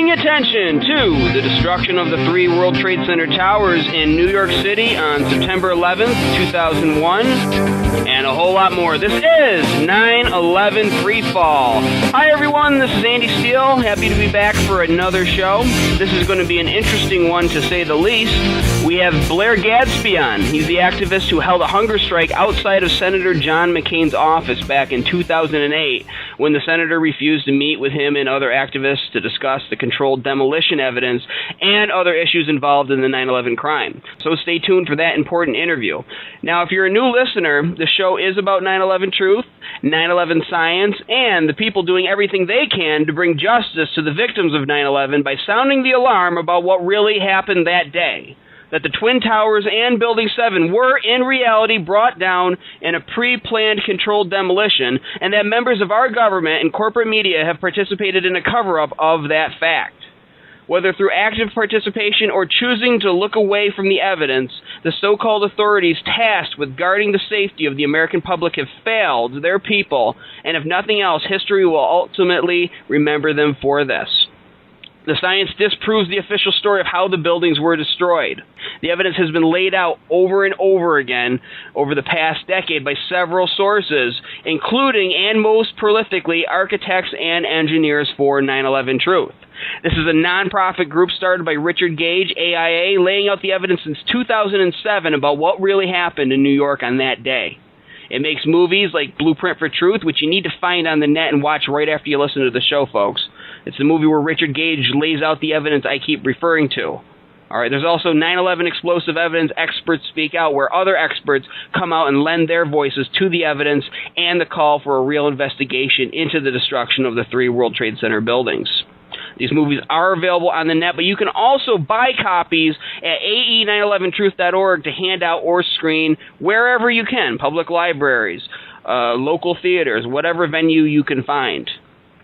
Bringing attention to the destruction of the 3 World Trade Center towers in New York City on September 11th, 2001, and a whole lot more. This is 9/11 Freefall. Hi everyone, this is Andy Steele. Happy to be back for another show. This is going to be an interesting one to say the least. We have Blair Gadsby on. He's the activist who held a hunger strike outside of Senator John McCain's office back in 2008 when the senator refused to meet with him and other activists to discuss the controlled demolition evidence and other issues involved in the 9/11 crime. So stay tuned for that important interview. Now, if you're a new listener, the show is about 9/11 truth, 9/11 science, and the people doing everything they can to bring justice to the victims of 9/11 by sounding the alarm about what really happened that day. That the Twin Towers and Building 7 were, in reality, brought down in a pre-planned controlled demolition, and that members of our government and corporate media have participated in a cover-up of that fact. Whether through active participation or choosing to look away from the evidence, the so-called authorities tasked with guarding the safety of the American public have failed their people, and if nothing else, history will ultimately remember them for this. The science disproves the official story of how the buildings were destroyed. The evidence has been laid out over and over again over the past decade by several sources, including and most prolifically architects and engineers for 9/11 Truth. This is a nonprofit group started by Richard Gage, AIA, laying out the evidence since 2007 about what really happened in New York on that day. It makes movies like Blueprint for Truth, which you need to find on the net and watch right after you listen to the show, folks. It's the movie where Richard Gage lays out the evidence I keep referring to. All right, there's also 9/11 Explosive Evidence Experts Speak Out, where other experts come out and lend their voices to the evidence and the call for a real investigation into the destruction of the 3 World Trade Center buildings. These movies are available on the net, but you can also buy copies at ae911truth.org to hand out or screen wherever you can, public libraries, local theaters, whatever venue you can find.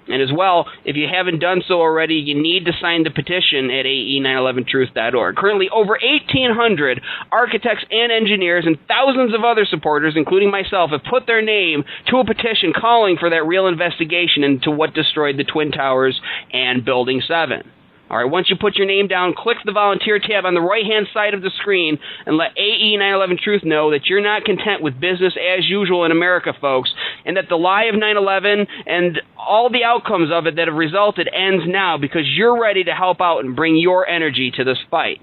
And as well, if you haven't done so already, you need to sign the petition at ae911truth.org. Currently, over 1,800 architects and engineers and thousands of other supporters, including myself, have put their name to a petition calling for that real investigation into what destroyed the Twin Towers and Building 7. All right, once you put your name down, click the volunteer tab on the right-hand side of the screen and let AE911 Truth know that you're not content with business as usual in America, folks, and that the lie of 9/11 and all the outcomes of it that have resulted ends now because you're ready to help out and bring your energy to this fight.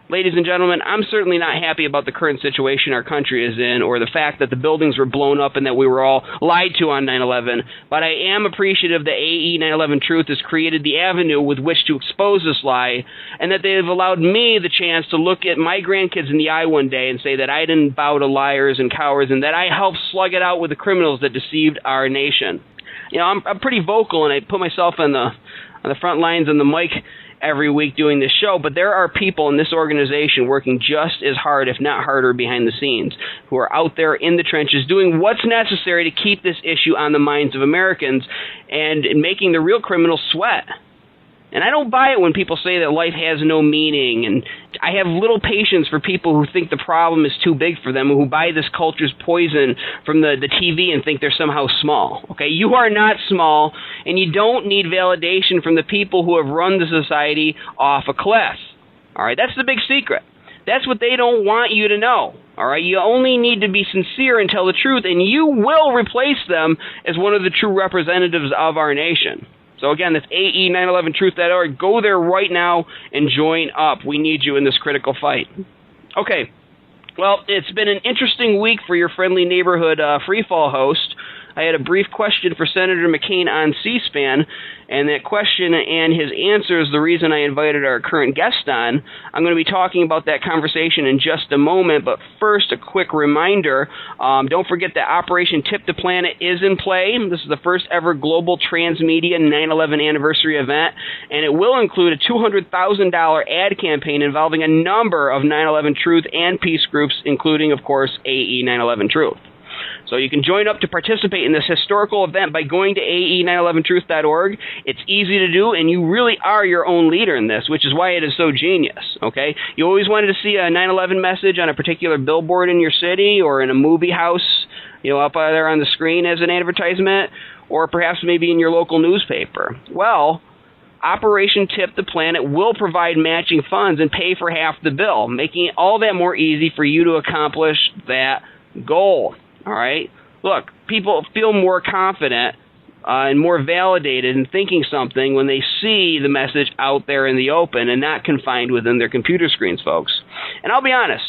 Ladies and gentlemen, I'm certainly not happy about the current situation our country is in or the fact that the buildings were blown up and that we were all lied to on 9/11, but I am appreciative that AE911 Truth has created the avenue with which to expose this lie and that they have allowed me the chance to look at my grandkids in the eye one day and say that I didn't bow to liars and cowards and that I helped slug it out with the criminals that deceived our nation. You know, I'm pretty vocal and I put myself on the front lines on the mic every week doing this show, but there are people in this organization working just as hard, if not harder, behind the scenes, who are out there in the trenches doing what's necessary to keep this issue on the minds of Americans and making the real criminals sweat. And I don't buy it when people say that life has no meaning, and I have little patience for people who think the problem is too big for them, who buy this culture's poison from the TV and think they're somehow small. Okay, you are not small, and you don't need validation from the people who have run the society off a cliff. All right, that's the big secret. That's what they don't want you to know. All right, you only need to be sincere and tell the truth, and you will replace them as one of the true representatives of our nation. So again, that's ae911truth.org. Go there right now and join up. We need you in this critical fight. Okay, well, it's been an interesting week for your friendly neighborhood freefall host. I had a brief question for Senator McCain on C-SPAN, and that question and his answer is the reason I invited our current guest on. I'm going to be talking about that conversation in just a moment, but first, a quick reminder. Don't forget that Operation Tip the Planet is in play. This is the first ever global transmedia 9/11 anniversary event, and it will include a $200,000 ad campaign involving a number of 9/11 Truth and peace groups, including, of course, AE9/11 Truth. So you can join up to participate in this historical event by going to ae911truth.org. It's easy to do, and you really are your own leader in this, which is why it is so genius, okay? You always wanted to see a 9/11 message on a particular billboard in your city or in a movie house, you know, up there on the screen as an advertisement, or perhaps maybe in your local newspaper. Well, Operation Tip the Planet will provide matching funds and pay for half the bill, making it all that more easy for you to accomplish that goal. All right? Look, people feel more confident and more validated in thinking something when they see the message out there in the open and not confined within their computer screens, folks. And I'll be honest,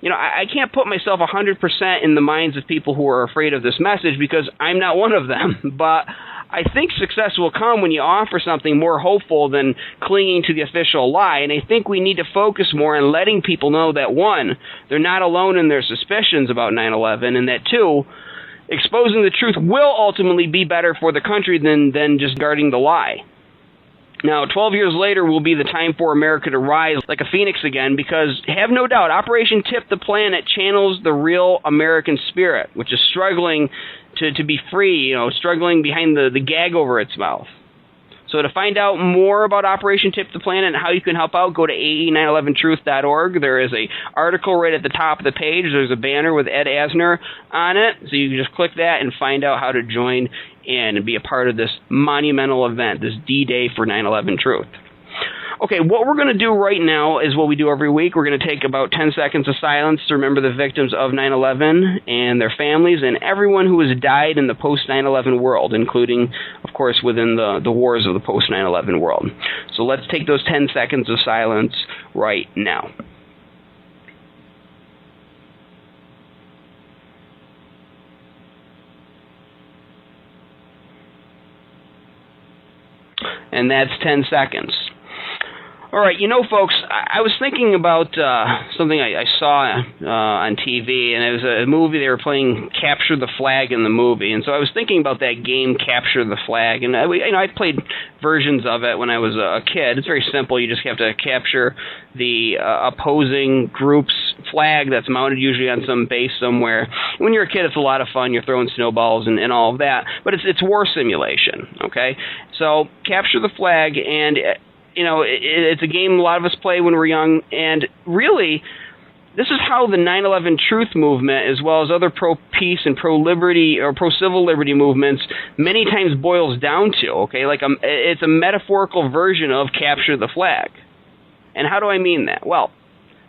I can't put myself 100% in the minds of people who are afraid of this message because I'm not one of them. But I think success will come when you offer something more hopeful than clinging to the official lie. And I think we need to focus more on letting people know that, one, they're not alone in their suspicions about 9/11, and that, two, exposing the truth will ultimately be better for the country than just guarding the lie. Now, 12 years later will be the time for America to rise like a phoenix again because, have no doubt, Operation Tip the Planet channels the real American spirit, which is struggling to be free, struggling behind the gag over its mouth. So to find out more about Operation Tip the Planet and how you can help out, go to ae911truth.org. There is a article right at the top of the page. There's a banner with Ed Asner on it. So you can just click that and find out how to join in and be a part of this monumental event, this D-Day for 9/11 Truth. Okay, what we're going to do right now is what we do every week. We're going to take about 10 seconds of silence to remember the victims of 9/11 and their families and everyone who has died in the post-9/11 world, including, of course, within the wars of the post-9/11 world. So let's take those 10 seconds of silence right now. And that's 10 seconds. All right, folks, I was thinking about something I saw on TV, and it was a movie. They were playing Capture the Flag in the movie, and so I was thinking about that game, Capture the Flag, and I played versions of it when I was a kid. It's very simple. You just have to capture the opposing group's flag that's mounted usually on some base somewhere. When you're a kid, it's a lot of fun. You're throwing snowballs and all of that, but it's war simulation, okay? So capture the flag, and it's a game a lot of us play when we're young, and really, this is how the 9/11 Truth movement, as well as other pro-peace and pro-liberty or pro-civil liberty movements, many times boils down to, okay? It's a metaphorical version of capture the flag. And how do I mean that? Well,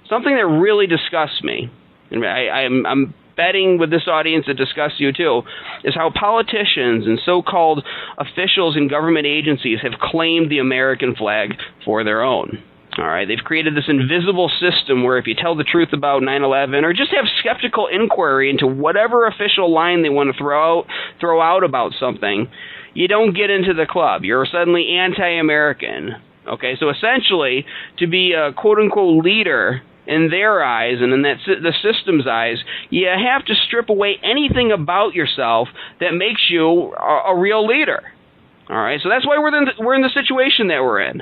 something that really disgusts me, and I'm betting with this audience it disgusts you too, is how politicians and so-called officials in government agencies have claimed the American flag for their own. All right, they've created this invisible system where if you tell the truth about 9/11 or just have skeptical inquiry into whatever official line they want to throw out about something, you don't get into the club. You're suddenly anti-American. Okay, so essentially, to be a quote-unquote leader in their eyes and in the system's eyes, you have to strip away anything about yourself that makes you a real leader. All right, so that's why we're in the situation that we're in.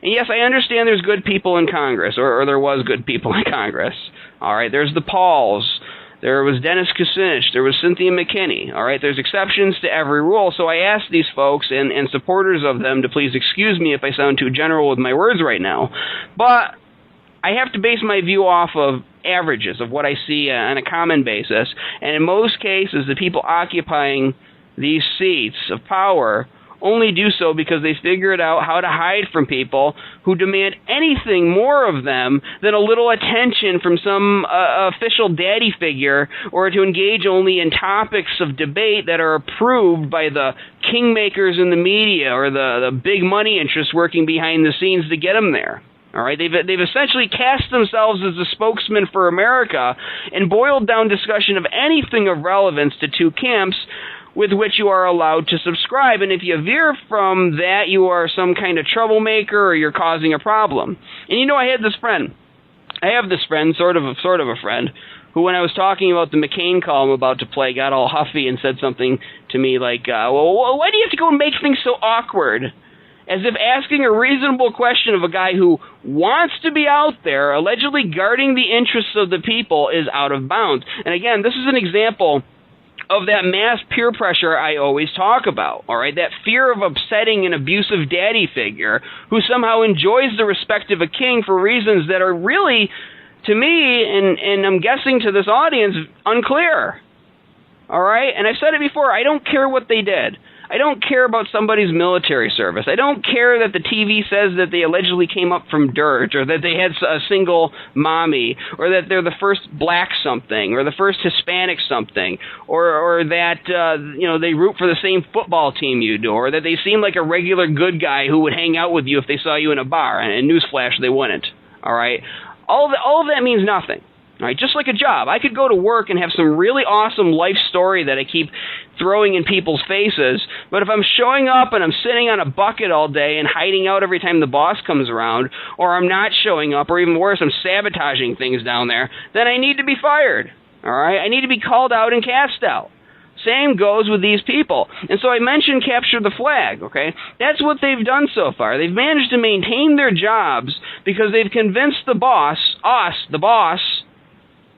And yes, I understand there's good people in Congress, or there was good people in Congress. All right, there's the Pauls. There was Dennis Kucinich. There was Cynthia McKinney. All right, there's exceptions to every rule. So I ask these folks and supporters of them to please excuse me if I sound too general with my words right now. But I have to base my view off of averages of what I see on a common basis. And in most cases, the people occupying these seats of power only do so because they figured out how to hide from people who demand anything more of them than a little attention from some official daddy figure, or to engage only in topics of debate that are approved by the kingmakers in the media or the big money interests working behind the scenes to get them there. All right, they've essentially cast themselves as the spokesman for America and boiled down discussion of anything of relevance to two camps with which you are allowed to subscribe. And if you veer from that, you are some kind of troublemaker or you're causing a problem. And I have this friend, sort of a friend, who when I was talking about the McCain call I'm about to play got all huffy and said something to me like, well, why do you have to go and make things so awkward? As if asking a reasonable question of a guy who wants to be out there allegedly guarding the interests of the people is out of bounds. And again, this is an example of that mass peer pressure I always talk about, all right? That fear of upsetting an abusive daddy figure who somehow enjoys the respect of a king for reasons that are really, to me, and I'm guessing to this audience, unclear, all right? And I've said it before, I don't care what they did. I don't care about somebody's military service. I don't care that the TV says that they allegedly came up from dirt, or that they had a single mommy, or that they're the first black something, or the first Hispanic something, or that they root for the same football team you do, or that they seem like a regular good guy who would hang out with you if they saw you in a bar. And newsflash, they wouldn't. All right, all of that means nothing. All right, just like a job. I could go to work and have some really awesome life story that I keep throwing in people's faces, but if I'm showing up and I'm sitting on a bucket all day and hiding out every time the boss comes around, or I'm not showing up, or even worse, I'm sabotaging things down there, then I need to be fired. All right, I need to be called out and cast out. Same goes with these people. And so I mentioned capture the flag, okay? That's what they've done so far. They've managed to maintain their jobs because they've convinced the boss, us, the boss,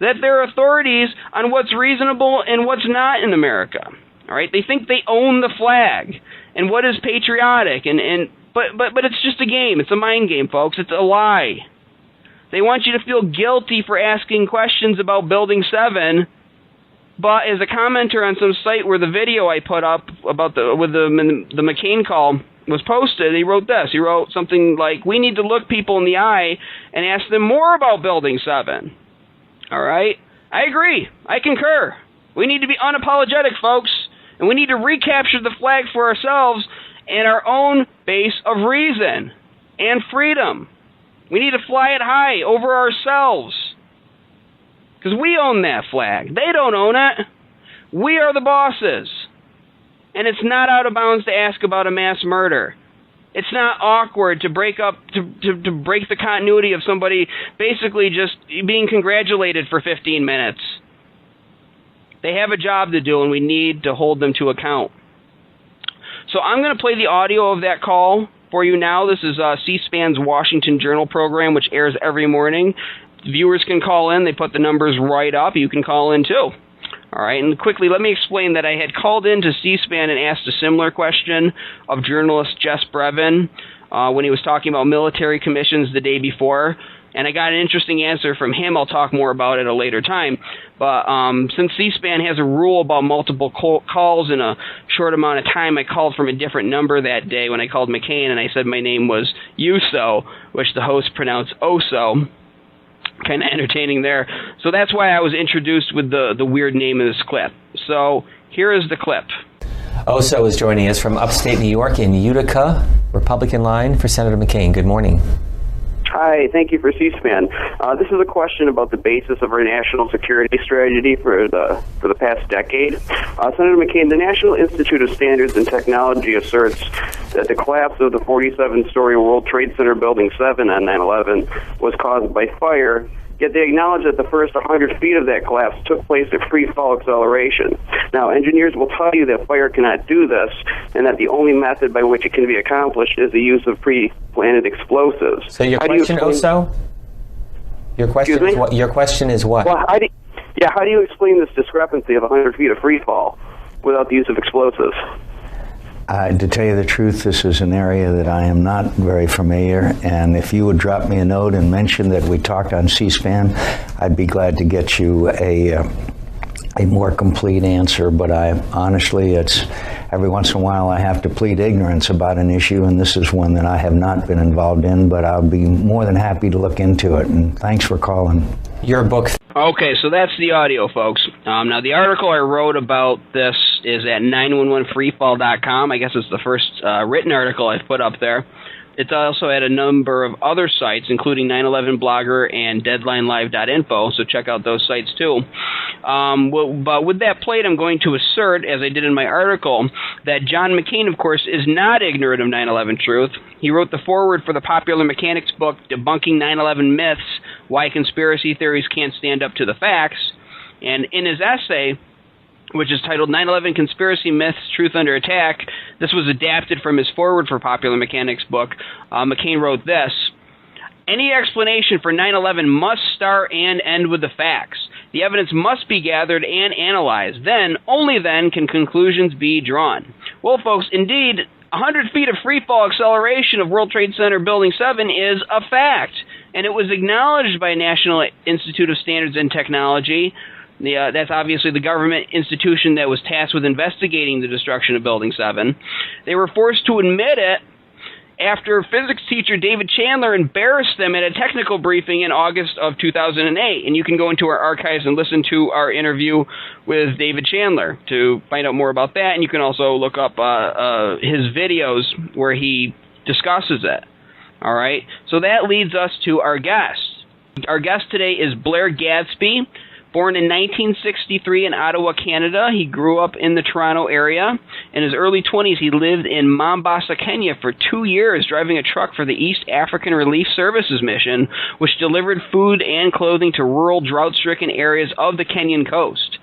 that they're authorities on what's reasonable and what's not in America. All right? They think they own the flag and what is patriotic, but it's just a game. It's a mind game, folks. It's a lie. They want you to feel guilty for asking questions about Building 7, but as a commenter on some site where the video I put up about the McCain call was posted, he wrote this. He wrote something like, "We need to look people in the eye and ask them more about Building 7. All right? I agree. I concur. We need to be unapologetic, folks, and we need to recapture the flag for ourselves and our own base of reason and freedom. We need to fly it high over ourselves because we own that flag. They don't own it. We are the bosses. And it's not out of bounds to ask about a mass murder. It's not awkward to break the continuity of somebody basically just being congratulated for 15 minutes. They have a job to do, and we need to hold them to account. So I'm going to play the audio of that call for you now. This is C-SPAN's Washington Journal program, which airs every morning. Viewers can call in. They put the numbers right up. You can call in, too. All right, and quickly, let me explain that I had called in to C-SPAN and asked a similar question of journalist Jess Brevin when he was talking about military commissions the day before, and I got an interesting answer from him. I'll talk more about it at a later time. But since C-SPAN has a rule about multiple calls in a short amount of time, I called from a different number that day when I called McCain, and I said my name was Uso, which the host pronounced Oso. Kind of entertaining there. So that's why I was introduced with the weird name of this clip. So here is the clip. Oso is joining us from upstate New York in Utica, Republican line for Senator McCain. Good morning. Hi, thank you for C-SPAN. This is a question about the basis of our national security strategy for the past decade. Senator McCain, the National Institute of Standards and Technology asserts that the collapse of the 47-story World Trade Center Building 7 on 9/11 was caused by fire, yet they acknowledge that the first 100 feet of that collapse took place at free fall acceleration. Now, engineers will tell you that fire cannot do this, and that the only method by which it can be accomplished is the use of pre-planted explosives. So your question, Oso? Your question is what? Well, how do you explain this discrepancy of 100 feet of free fall without the use of explosives? To tell you the truth, this is an area that I am not very familiar, and if you would drop me a note and mention that we talked on C-SPAN, I'd be glad to get you a more complete answer. But honestly, it's every once in a while I have to plead ignorance about an issue, and this is one that I have not been involved in, but I'll be more than happy to look into it, and thanks for calling. Your book. Okay, so that's the audio, folks. Now, the article I wrote about this is at 911freefall.com. I guess it's the first written article I've put up there. It's also at a number of other sites, including 9/11 Blogger and DeadlineLive.info, so check out those sites too. But with that played, I'm going to assert, as I did in my article, that John McCain, of course, is not ignorant of 9/11 truth. He wrote the foreword for the popular mechanics book, Debunking 9/11 Myths, Why Conspiracy Theories Can't Stand Up to the Facts. And in his essay, which is titled 9/11 Conspiracy Myths, Truth Under Attack, this was adapted from his foreword for Popular Mechanics book. McCain wrote this: "Any explanation for 9/11 must start and end with the facts. The evidence must be gathered and analyzed. Then, only then, can conclusions be drawn." Well, folks, indeed, 100 feet of freefall acceleration of World Trade Center Building 7 is a fact, and it was acknowledged by National Institute of Standards and Technology That's obviously the government institution that was tasked with investigating the destruction of Building 7. They were forced to admit it after physics teacher David Chandler embarrassed them at a technical briefing in August of 2008. And you can go into our archives and listen to our interview with David Chandler to find out more about that. And you can also look up his videos where he discusses it. All right? So that leads us to our guest. Our guest today is Blair Gadsby. Born in 1963 in Ottawa, Canada, he grew up in the Toronto area. In his early 20s, he lived in Mombasa, Kenya for 2 years, driving a truck for the East African Relief Services Mission, which delivered food and clothing to rural, drought-stricken areas of the Kenyan coast.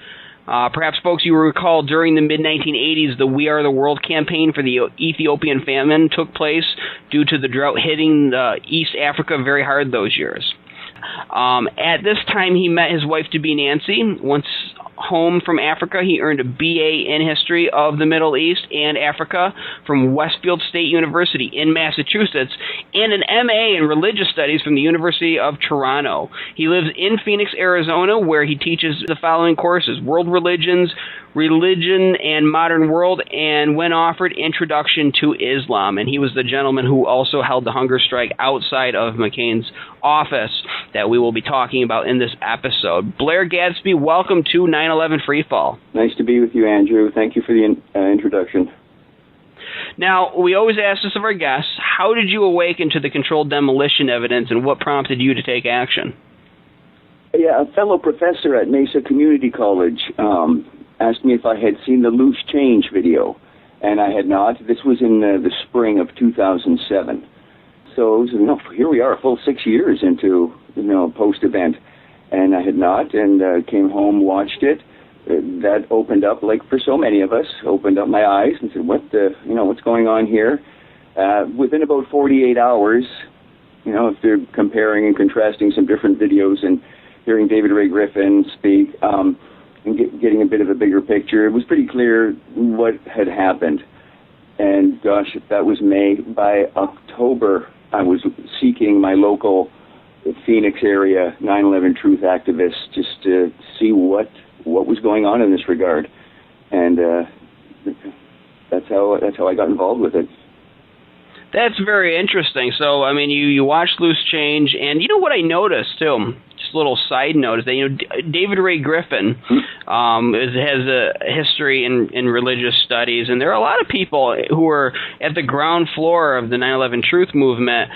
Perhaps, folks, you will recall during the mid-1980s, the We Are the World campaign for the Ethiopian famine took place due to the drought hitting East Africa very hard those years. At this time, he met his wife-to-be, Nancy. Once home from Africa, he earned a BA in History of the Middle East and Africa from Westfield State University in Massachusetts and an MA in Religious Studies from the University of Toronto. He lives in Phoenix, Arizona, where he teaches the following courses: World Religions, Religion and Modern World, and when offered, Introduction to Islam. And he was the gentleman who also held the hunger strike outside of McCain's office that we will be talking about in this episode. Blair Gadsby, welcome to 9/11 Freefall. Nice to be with you, Andrew. Thank you for the introduction. Now, we always ask this of our guests, how did you awaken to the controlled demolition evidence, and what prompted you to take action? Yeah, a fellow professor at Mesa Community College asked me if I had seen the Loose Change video, and I had not. This was in the spring of 2007. So here we are, a full 6 years into post-event, and I had not, and came home, watched it. That opened up, like for so many of us, opened up my eyes and said, what's going on here? Within about 48 hours, after comparing and contrasting some different videos and hearing David Ray Griffin speak, and getting a bit of a bigger picture, it was pretty clear what had happened. And gosh, that was May. By October, I was seeking my local Phoenix area 9/11 truth activists just to see what was going on in this regard. And that's how I got involved with it. That's very interesting. So, I mean, you watched Loose Change, and you know what I noticed, too? Just a little side note is that, David Ray Griffin has a history in religious studies, and there are a lot of people who are at the ground floor of the 9/11 Truth movement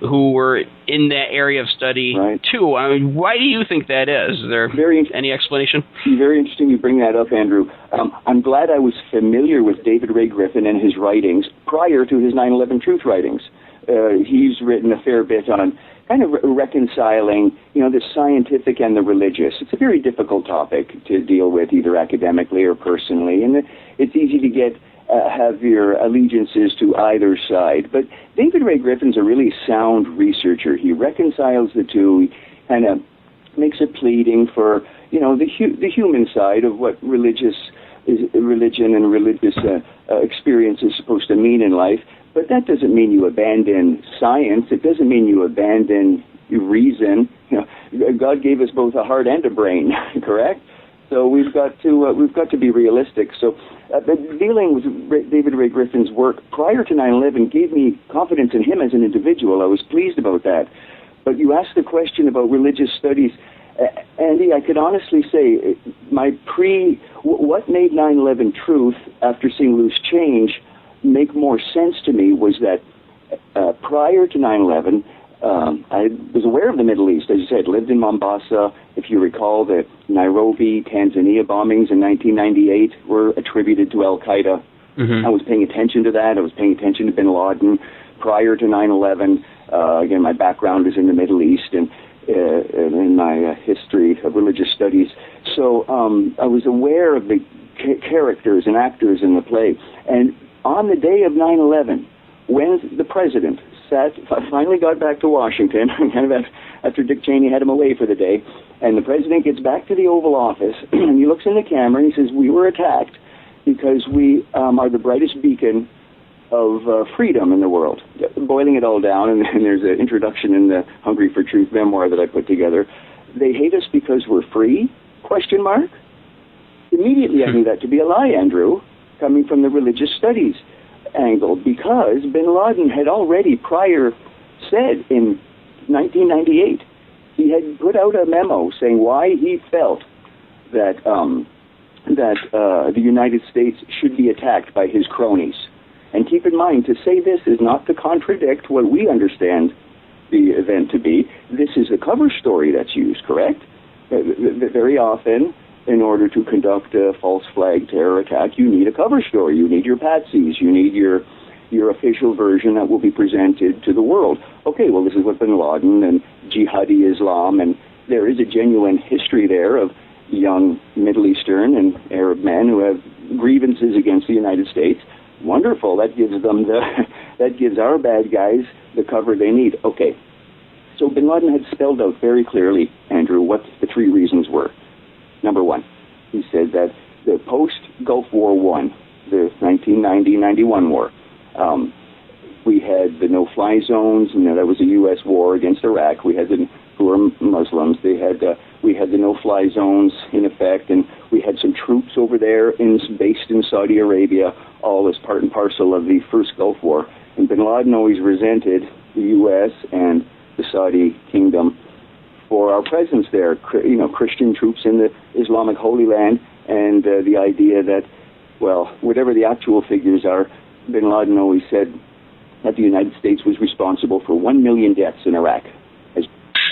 who were in that area of study, right, too. I mean, why do you think that is? Is there any explanation? Very interesting you bring that up, Andrew. I'm glad I was familiar with David Ray Griffin and his writings prior to his 9/11 Truth writings. He's written a fair bit on kind of reconciling, the scientific and the religious. It's a very difficult topic to deal with, either academically or personally, and it's easy to have your allegiances to either side. But David Ray Griffin's a really sound researcher. He reconciles the two. He kind of makes a pleading for, the human side of what religion and religious experience is supposed to mean in life. But that doesn't mean you abandon science. It doesn't mean you abandon reason. God gave us both a heart and a brain, correct? So we've got to be realistic. So dealing with David Ray Griffin's work prior to 9/11 gave me confidence in him as an individual. I was pleased about that. But you asked the question about religious studies. Andy, I could honestly say what made 9/11 Truth after seeing Loose Change make more sense to me was that prior to 9/11, I was aware of the Middle East. As you said, lived in Mombasa. If you recall, the Nairobi, Tanzania bombings in 1998 were attributed to Al-Qaeda. Mm-hmm. I was paying attention to that. I was paying attention to bin Laden prior to 9/11. Again, my background is in the Middle East and in my history of religious studies. So I was aware of the characters and actors in the play. And on the day of 9/11, when the president finally got back to Washington, kind of after Dick Cheney had him away for the day, and the president gets back to the Oval Office, and he looks in the camera and he says, "We were attacked because we are the brightest beacon of freedom in the world." Boiling it all down, and there's an introduction in the Hungry for Truth memoir that I put together. They hate us because we're free, Question mark? Immediately I knew that to be a lie, Andrew, coming from the religious studies angle, because bin Laden had already prior said in 1998, he had put out a memo saying why he felt that the United States should be attacked by his cronies. And keep in mind, to say this is not to contradict what we understand the event to be. This is a cover story that's used, correct? Very often, in order to conduct a false flag terror attack, you need a cover story. You need your patsies. You need your official version that will be presented to the world. Okay, well, this is what bin Laden and jihadi Islam, and there is a genuine history there of young Middle Eastern and Arab men who have grievances against the United States. Wonderful. That gives our bad guys the cover they need. Okay. So bin Laden had spelled out very clearly, Andrew, what the three reasons were. Number one, he said that the post-Gulf War I, the 1990-91 war, we had the no-fly zones, and that was a U.S. war against Iraq. We had who were Muslims. We had the no-fly zones in effect, and we had some troops over there based in Saudi Arabia, all as part and parcel of the first Gulf War. And bin Laden always resented the U.S. and the Saudi kingdom for our presence there, Christian troops in the Islamic Holy Land, and the idea that, well, whatever the actual figures are, bin Laden always said that the United States was responsible for 1 million deaths in Iraq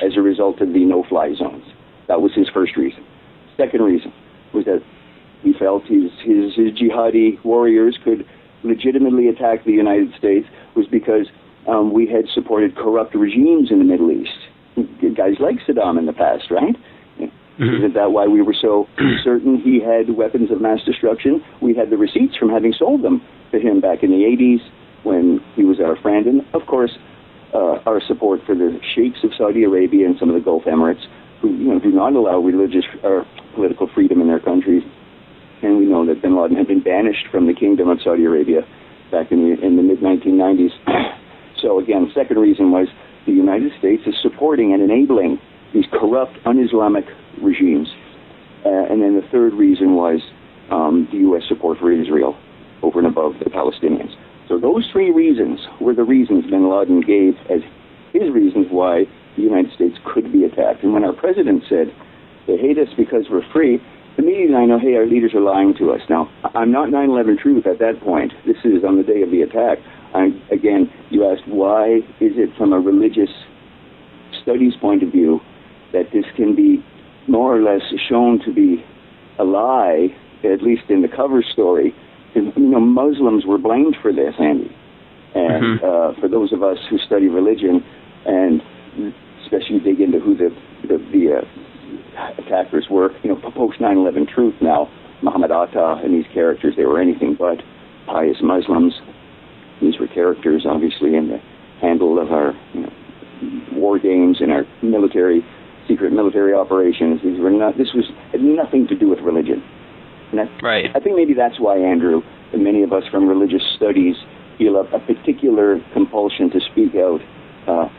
as a result of the no-fly zones. That was his first reason. Second reason was that he felt his jihadi warriors could legitimately attack the United States was because we had supported corrupt regimes in the Middle East. Guys like Saddam in the past, right? Mm-hmm. Isn't that why we were so certain he had weapons of mass destruction? We had the receipts from having sold them to him back in the 80s when he was our friend. And, of course, our support for the sheikhs of Saudi Arabia and some of the Gulf Emirates who do not allow religious or political freedom in their countries. And we know that bin Laden had been banished from the kingdom of Saudi Arabia back in the mid-1990s. So, again, second reason was the United States is supporting and enabling these corrupt, un-Islamic regimes. And then the third reason was the U.S. support for Israel over and above the Palestinians. So those three reasons were the reasons bin Laden gave as his reasons why the United States could be attacked. And when our president said, they hate us because we're free, immediately I know, hey, our leaders are lying to us. Now, I'm not 9/11 Truth at that point. This is on the day of the attack. Again, you asked, why is it from a religious studies point of view that this can be more or less shown to be a lie, at least in the cover story? Muslims were blamed for this, Andy. And for those of us who study religion, and especially dig into who the attackers were, post 9/11 Truth now, Muhammad Atta and these characters, they were anything but pious Muslims. These were characters, obviously, in the handle of our war games and our secret military operations. This had nothing to do with religion. And right. I think maybe that's why, Andrew, and many of us from religious studies feel a particular compulsion to speak out.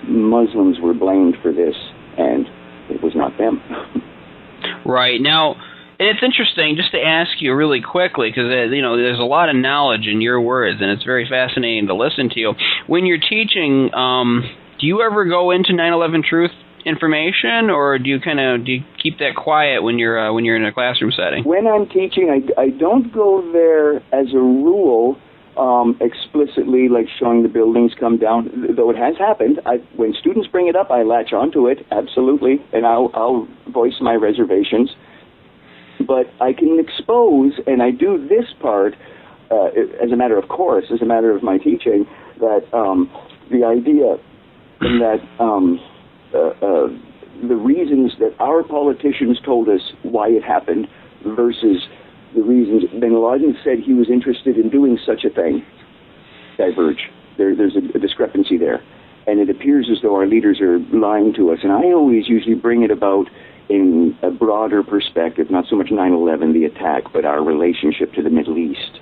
Muslims were blamed for this, and it was not them. Right. Now, and it's interesting, just to ask you really quickly, because there's a lot of knowledge in your words, and it's very fascinating to listen to you. When you're teaching, do you ever go into 9/11 Truth information, or do you keep that quiet when you're in a classroom setting? When I'm teaching, I don't go there as a rule explicitly, like showing the buildings come down, though it has happened. When students bring it up, I latch onto it, absolutely, and I'll voice my reservations. But I can expose, and I do this part as a matter of course, as a matter of my teaching, that the idea that the reasons that our politicians told us why it happened versus the reasons bin Laden said he was interested in doing such a thing diverge. There's a discrepancy there. And it appears as though our leaders are lying to us. And I always usually bring it about in a broader perspective, not so much 9/11, the attack, but our relationship to the Middle East,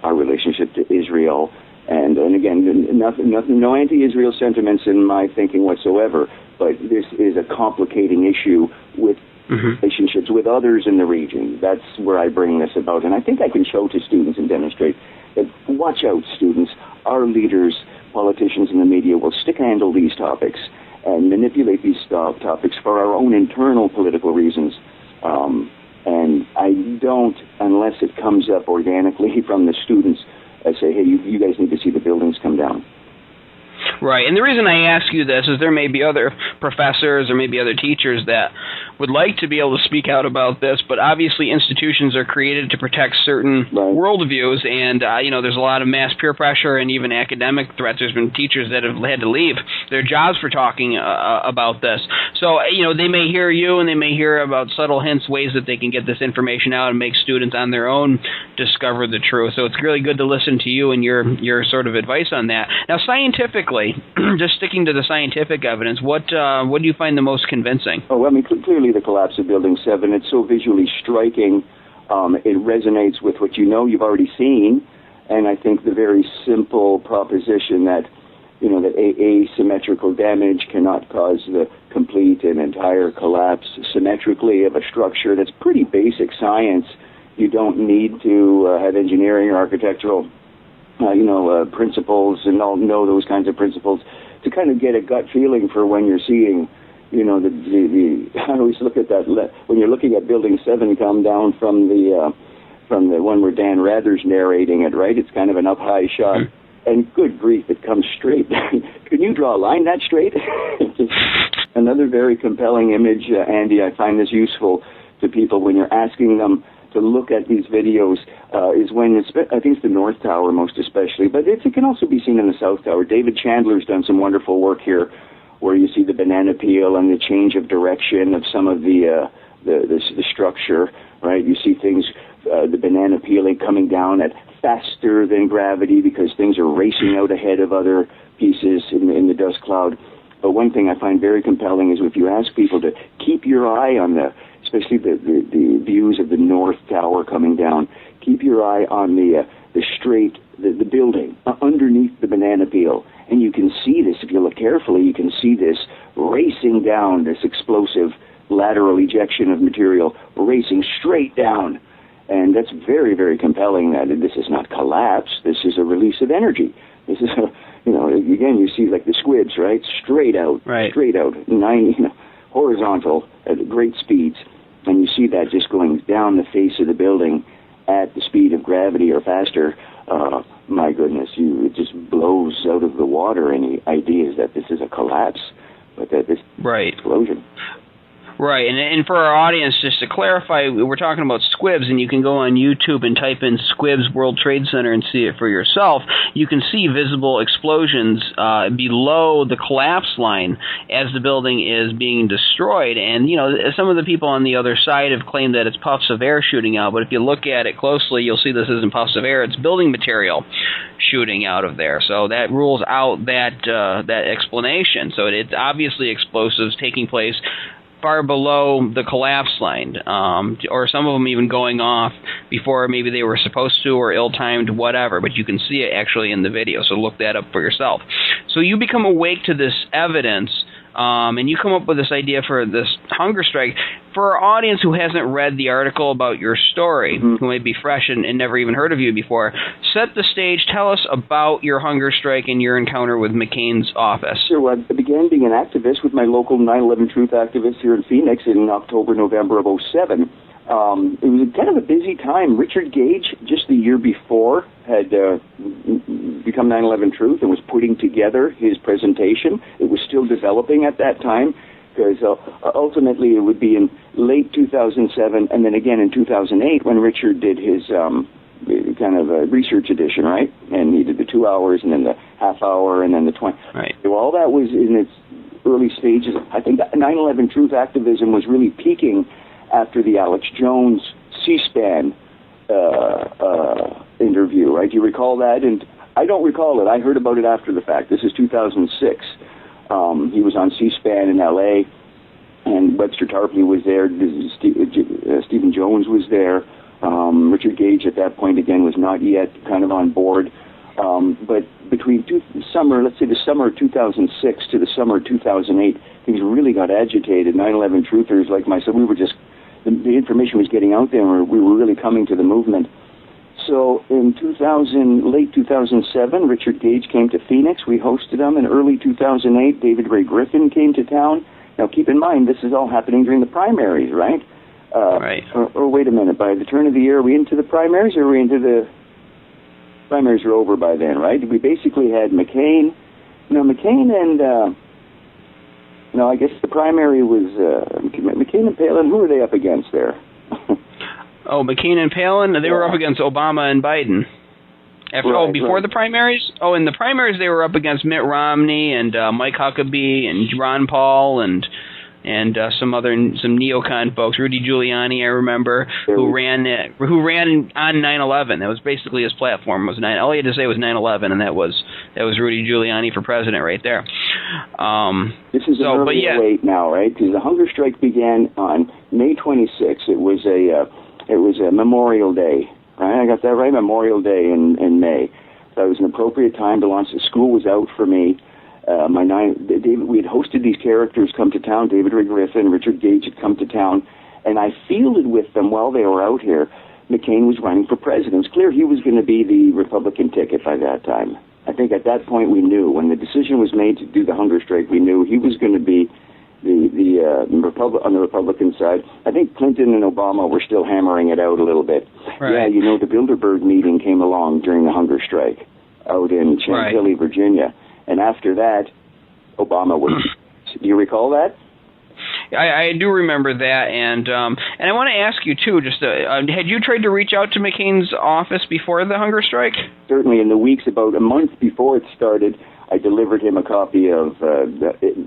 our relationship to Israel. And again, no anti-Israel sentiments in my thinking whatsoever, but this is a complicating issue with relationships with others in the region. That's where I bring this about. And I think I can show to students and demonstrate that, watch out, students, our leaders, politicians in the media will stick-handle these topics and manipulate these topics for our own internal political reasons. And I don't, unless it comes up organically from the students, I say, hey, you guys need to see the buildings come down. Right, and the reason I ask you this is there may be other professors or maybe other teachers that would like to be able to speak out about this, but obviously institutions are created to protect certain worldviews, and there's a lot of mass peer pressure and even academic threats. There's been teachers that have had to leave their jobs for talking about this. So, they may hear you and they may hear about subtle hints, ways that they can get this information out and make students on their own discover the truth. So it's really good to listen to you and your sort of advice on that. Now, scientifically, just sticking to the scientific evidence, what do you find the most convincing? Oh, I mean, clearly the collapse of Building 7, it's so visually striking. It resonates with what you've already seen. And I think the very simple proposition that, that asymmetrical damage cannot cause the complete and entire collapse symmetrically of a structure, that's pretty basic science. You don't need to have engineering or architectural principles and all know those kinds of principles to kind of get a gut feeling for when you're seeing, I always look at that when you're looking at Building 7 come down from the one where Dan Rather's narrating it, right? It's kind of an up high shot, and good grief, it comes straight. Can you draw a line that straight? Another very compelling image, Andy. I find this useful to people when you're asking them to look at these videos is when I think it's the North Tower most especially, but it can also be seen in the South Tower. David Chandler's done some wonderful work here where you see the banana peel and the change of direction of some of the structure, right? You see things, the banana peeling coming down at faster than gravity because things are racing out ahead of other pieces in the dust cloud. But one thing I find very compelling is if you ask people to keep your eye on especially the views of the North Tower coming down, keep your eye on the building underneath the banana peel. And you can see this, if you look carefully, you can see this racing down, this explosive lateral ejection of material racing straight down. And that's very, very compelling that this is not collapse. This is a release of energy. This is, again, you see like the squibs, right? Straight out, horizontal at great speeds. And you see that just going down the face of the building at the speed of gravity or faster. My goodness, it just blows out of the water any ideas that this is a collapse, but that this explosion. Right, and for our audience, just to clarify, we're talking about squibs, and you can go on YouTube and type in Squibs World Trade Center and see it for yourself. You can see visible explosions below the collapse line as the building is being destroyed. And, some of the people on the other side have claimed that it's puffs of air shooting out, but if you look at it closely, you'll see this isn't puffs of air, it's building material shooting out of there. So that rules out that explanation. So it's obviously explosives taking place far below the collapse line, or some of them even going off before maybe they were supposed to, or ill-timed, whatever, but you can see it actually in the video, so look that up for yourself. So you become awake to this evidence, and you come up with this idea for this hunger strike. For our audience who hasn't read the article about your story, who may be fresh and never even heard of you before, set the stage. Tell us about your hunger strike and your encounter with McCain's office. Sure. Well, I began being an activist with my local 9/11 Truth activists here in Phoenix in October, November of 2007. It was kind of a busy time. Richard Gage, just the year before, had become 9/11 Truth and was putting together his presentation. It was still developing at that time, because ultimately it would be in late 2007 and then again in 2008 when Richard did his kind of a research edition, right? And he did the 2 hours and then the half hour and then the 20. Right. So all that was in its early stages. I think that 9/11 Truth activism was really peaking after the Alex Jones C-SPAN interview, right? Do you recall that? And I don't recall it. I heard about it after the fact. This is 2006. He was on C-SPAN in L.A., and Webster Tarpley was there. Stephen Jones was there. Richard Gage at that point, again, was not yet kind of on board. But between the summer of 2006 to the summer of 2008, things really got agitated. 9/11 truthers like myself, we were just, the information was getting out there, and we were really coming to the movement. So in late 2007, Richard Gage came to Phoenix. We hosted him. In early 2008, David Ray Griffin came to town. Now, keep in mind, this is all happening during the primaries, right? Right. Or wait a minute, by the turn of the year, are we into the primaries, or are we into the... Primaries were over by then, right? We basically had McCain. McCain and... I guess the primary was McCain and Palin. Who were they up against there? McCain and Palin, they were up against Obama and Biden. Before the primaries? In the primaries they were up against Mitt Romney and Mike Huckabee and Ron Paul and some neocon folks, Rudy Giuliani, I remember, who ran on 9/11. That was basically his platform. All he had to say was 9/11, and that was Rudy Giuliani for president right there. This is an early 08 now, right? Because the hunger strike began on May 26th. It was a Memorial Day. Right? I got that right? Memorial Day in May. So it was an appropriate time to launch. The school was out for me. We had hosted these characters come to town. David Ray Griffin, Richard Gage had come to town, and I fielded with them while they were out here. McCain was running for president. It's clear he was going to be the Republican ticket by that time. I think at that point we knew, when the decision was made to do the hunger strike, we knew he was going to be on the Republican side. I think Clinton and Obama were still hammering it out a little bit. Right. Yeah, the Bilderberg meeting came along during the hunger strike out in Chantilly, Virginia. And after that, Obama was... Do you recall that? I do remember that, and I want to ask you, too, just had you tried to reach out to McCain's office before the hunger strike? Certainly. In the weeks, about a month before it started, I delivered him a copy of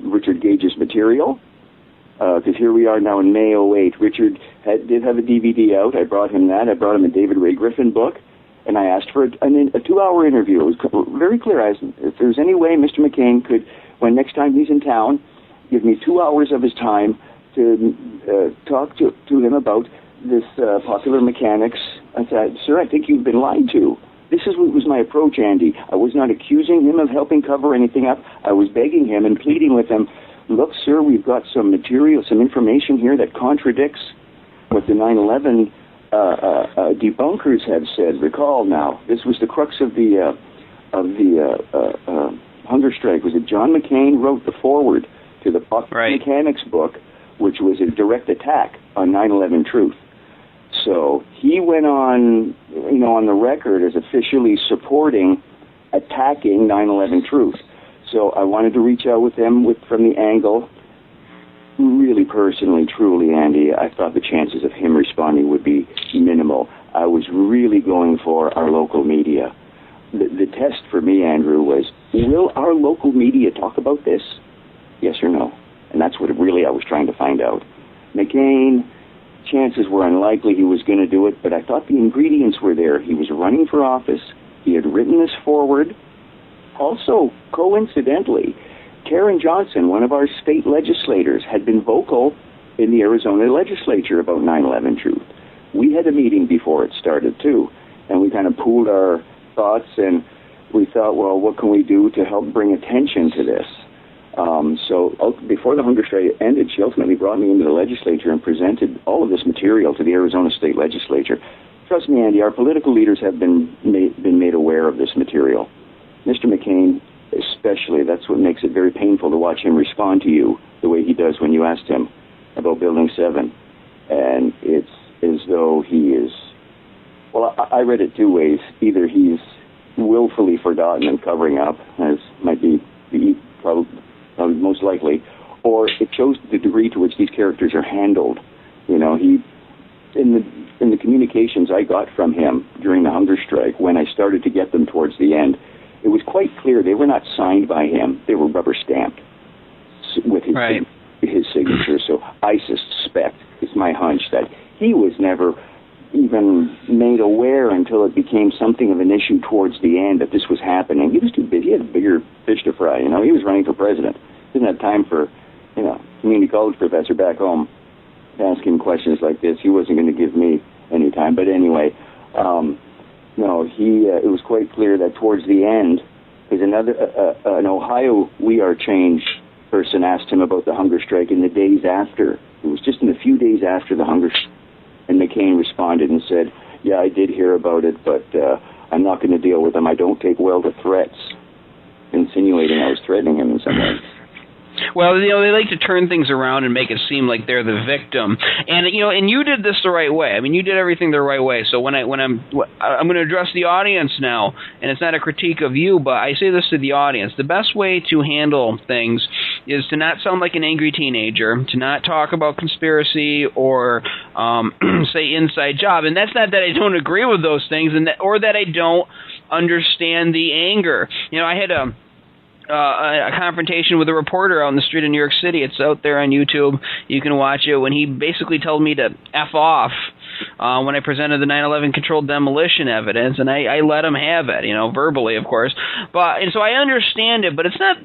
Richard Gage's material, because here we are now in May 08. Richard did have a DVD out. I brought him that. I brought him a David Ray Griffin book, and I asked for a 2-hour interview. It was very clear. I asked if there's any way Mr. McCain could, when next time he's in town, give me 2 hours of his time to talk to him about this popular mechanics. I said, sir, I think you've been lied to. This was my approach, Andy. I was not accusing him of helping cover anything up. I was begging him and pleading with him, look, sir, we've got some material, some information here that contradicts what the 9/11 debunkers have said. Recall now, this was the crux of the hunger strike. Was that John McCain wrote the foreword to the Mechanics book, which was a direct attack on 9/11 truth. So he went on, on the record as officially supporting attacking 9/11 truth. So I wanted to reach out with him from the angle, really personally, truly, Andy, I thought the chances of him responding would be minimal. I was really going for our local media. The test for me, Andrew, was, will our local media talk about this? Yes or no? And that's what really I was trying to find out. McCain, chances were unlikely he was going to do it, but I thought the ingredients were there. He was running for office. He had written this forward. Also, coincidentally, Karen Johnson, one of our state legislators, had been vocal in the Arizona legislature about 9/11 truth. We had a meeting before it started, too, and we kind of pooled our thoughts, and we thought, well, what can we do to help bring attention to this? So before the hunger strike ended, she ultimately brought me into the legislature and presented all of this material to the Arizona state legislature. Trust me, Andy, our political leaders have been made aware of this material. Mr. McCain, especially, that's what makes it very painful to watch him respond to you the way he does when you asked him about Building 7. And it's as though he is, well, I read it two ways. Either he's willfully forgotten and covering up, as might be probably most likely, or it shows the degree to which these characters are handled. He, in the communications I got from him during the hunger strike, when I started to get them towards the end, it was quite clear they were not signed by him. They were rubber stamped with his signature. So I suspect, it's my hunch, that he was never even made aware until it became something of an issue towards the end that this was happening. He was too busy. He had bigger fish to fry. He was running for president. Didn't have time for, community college professor back home asking questions like this. He wasn't going to give me any time. But anyway, It was quite clear that towards the end, because an Ohio We Are Change person asked him about the hunger strike in the days after. It was just in a few days after the hunger strike, and McCain responded and said, "Yeah, I did hear about it, but I'm not going to deal with them. I don't take well to threats," insinuating I was threatening him in some way. Well, they like to turn things around and make it seem like they're the victim, and you did this the right way. I mean, you did everything the right way. So when I'm going to address the audience now, and it's not a critique of you, but I say this to the audience: the best way to handle things is to not sound like an angry teenager, to not talk about conspiracy or say inside job. And that's not that I don't agree with those things, or that I don't understand the anger. I had a confrontation with a reporter out in the street in New York City. It's out there on YouTube. You can watch it, when he basically told me to F off when I presented the 9/11 controlled demolition evidence, and I let him have it, verbally, of course. And so I understand it, but it's not,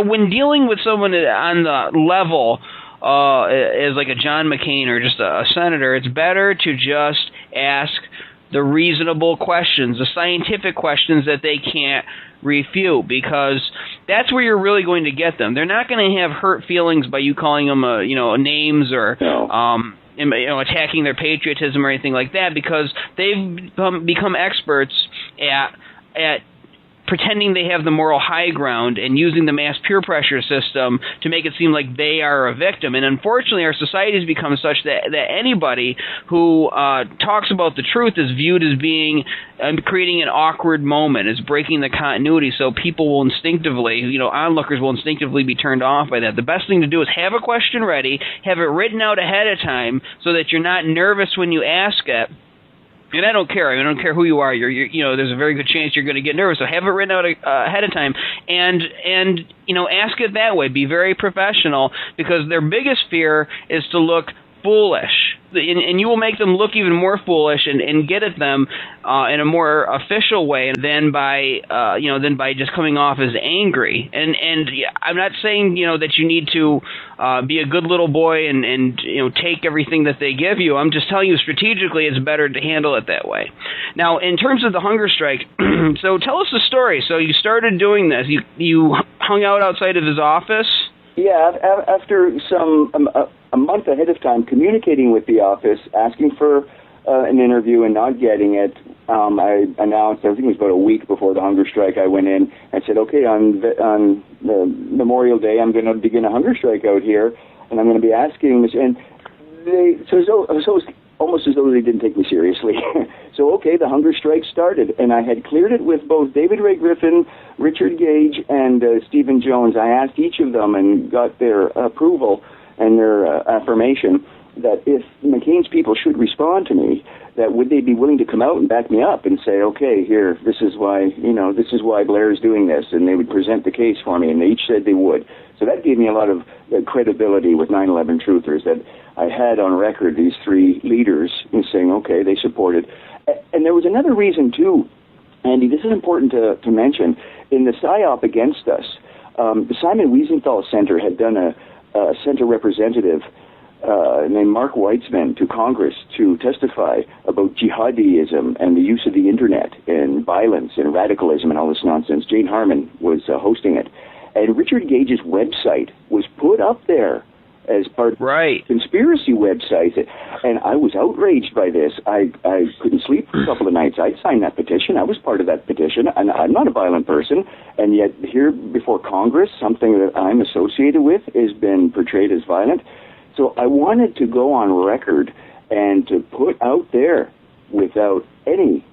when dealing with someone on the level as like a John McCain or just a senator, it's better to just ask the reasonable questions, the scientific questions that they can't refute, because that's where you're really going to get them. They're not going to have hurt feelings by you calling them names or attacking their patriotism or anything like that, because they've become experts at pretending they have the moral high ground and using the mass peer pressure system to make it seem like they are a victim. And unfortunately, our society has become such that anybody who talks about the truth is viewed as being creating an awkward moment, is breaking the continuity. So people will instinctively, onlookers will instinctively be turned off by that. The best thing to do is have a question ready, have it written out ahead of time so that you're not nervous when you ask it. And I don't care. I don't care who you are. There's a very good chance you're going to get nervous. So have it written out ahead of time, and ask it that way. Be very professional, because their biggest fear is to look foolish, and you will make them look even more foolish and get at them in a more official way than by just coming off as angry. And I'm not saying that you need to be a good little boy and take everything that they give you. I'm just telling you strategically it's better to handle it that way. Now, in terms of the hunger strike, so tell us the story. So you started doing this. You hung out outside of his office. Yeah, after a month ahead of time, communicating with the office, asking for an interview and not getting it, I announced, I think it was about a week before the hunger strike, I went in and said, okay, on the Memorial Day, I'm going to begin a hunger strike out here, and I'm going to be asking this, and almost as though they didn't take me seriously. So, okay, the hunger strike started, and I had cleared it with both David Ray Griffin, Richard Gage, and Stephen Jones. I asked each of them and got their approval and their affirmation that if McCain's people should respond to me, that would they be willing to come out and back me up and say, okay, here, this is why Blair is doing this, and they would present the case for me, and they each said they would. So that gave me a lot of credibility with 9/11 truthers, that I had on record these three leaders in saying, okay, they supported. And there was another reason, too, Andy, this is important to mention. In the PSYOP against us, the Simon Wiesenthal Center had done a center representative named Mark Weitzman to Congress to testify about jihadism and the use of the Internet and violence and radicalism and all this nonsense. Jane Harmon was hosting it. And Richard Gage's website was put up there as part of the conspiracy website. And I was outraged by this. I couldn't sleep for a couple of nights. I'd signed that petition. I was part of that petition. And I'm not a violent person. And yet here before Congress, something that I'm associated with has been portrayed as violent. So I wanted to go on record and to put out there without any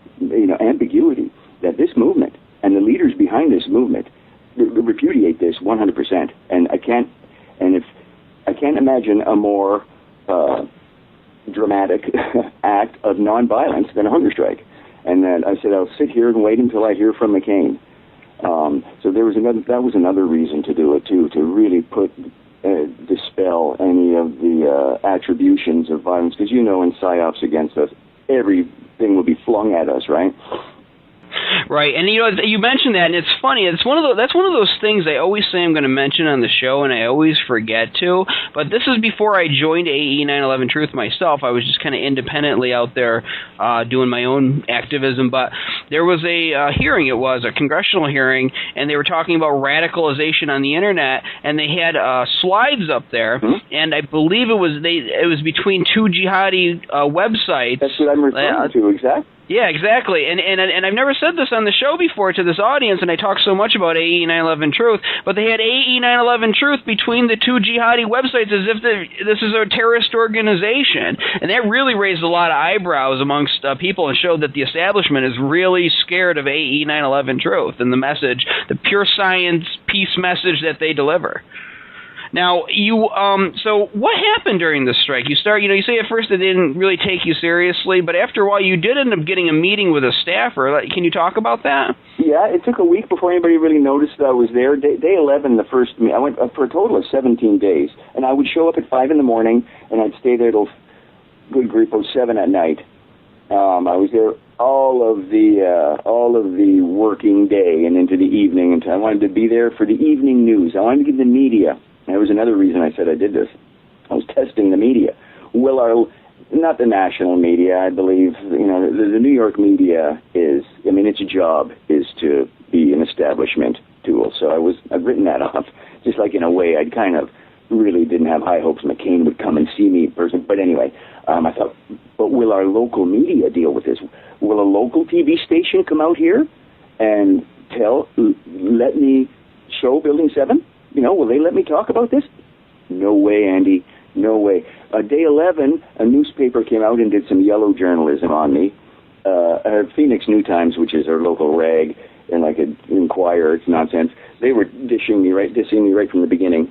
ambiguity that this movement and the leaders behind this movement repudiate this 100%. And I can't imagine a more dramatic act of nonviolence than a hunger strike. And then I said, I'll sit here and wait until I hear from McCain. So that was another reason to do it too, to really dispel any of the attributions of violence, because in PSYOPs against us, everything will be flung at us, right? Right, and you mentioned that, and it's funny. That's one of those things I always say I'm going to mention on the show, and I always forget to. But this is before I joined AE 9/11 Truth myself. I was just kind of independently out there doing my own activism. But there was a hearing. It was a congressional hearing, and they were talking about radicalization on the internet, and they had slides up there, and I believe it was between two jihadi websites. That's what I'm referring to, exactly. Yeah, exactly. And I've never said this on the show before to this audience, and I talk so much about AE 9/11 Truth, but they had AE 9/11 Truth between the two jihadi websites as if this is a terrorist organization. And that really raised a lot of eyebrows amongst people and showed that the establishment is really scared of AE 9/11 Truth and the message, the pure science peace message that they deliver. Now, so what happened during the strike? You say at first they didn't really take you seriously, but after a while you did end up getting a meeting with a staffer. Can you talk about that? Yeah, it took a week before anybody really noticed that I was there. Day 11, I went for a total of 17 days, and I would show up at 5 in the morning, and I'd stay there till good grief, 7 at night. I was there all of the working day and into the evening, and I wanted to be there for the evening news. I wanted to give the media. That was another reason I said I did this. I was testing the media. Not the national media, I believe. The New York media its job is to be an establishment tool. So I've written that off. Just like in a way, I kind of really didn't have high hopes McCain would come and see me in person. But anyway, I thought, but will our local media deal with this? Will a local TV station come out here and let me show Building 7? Will they let me talk about this? No way, Andy. No way. Day 11, a newspaper came out and did some yellow journalism on me. Phoenix New Times, which is our local rag, and like an Inquirer, it's nonsense. They were dissing me right from the beginning.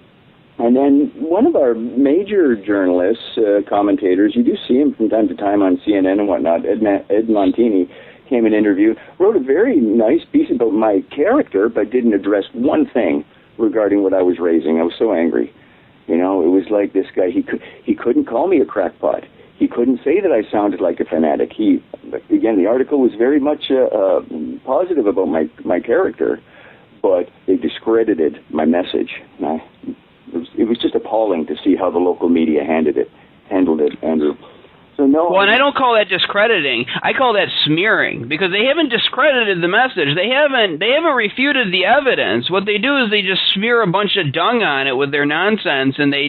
And then one of our major journalists, commentators, you do see him from time to time on CNN and whatnot, Ed Montini, came and interviewed, wrote a very nice piece about my character, but didn't address one thing regarding what I was raising. I was so angry. It was like this guy, he couldn't call me a crackpot. He couldn't say that I sounded like a fanatic. Again, the article was very much positive about my character, but they discredited my message. And it was just appalling to see how the local media handled it, Andrew. So no. Well, and I don't call that discrediting. I call that smearing, because they haven't discredited the message. They haven't refuted the evidence. What they do is they just smear a bunch of dung on it with their nonsense, and they